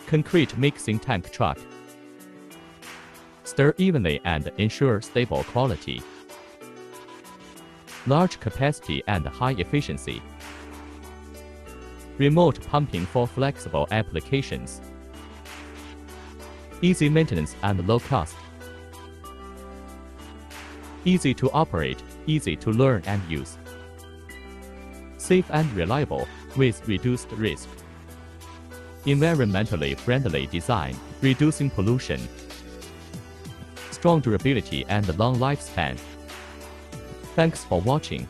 Concrete mixing tank truck. Stir evenly and ensure stable quality. Large capacity and high efficiency. Remote pumping for flexible applications. Easy maintenance and low cost. Easy to operate, easy to learn and use. Safe and reliable, with reduced risk. Environmentally friendly design, reducing pollution. Strong durability and long lifespan. Thanks for watching.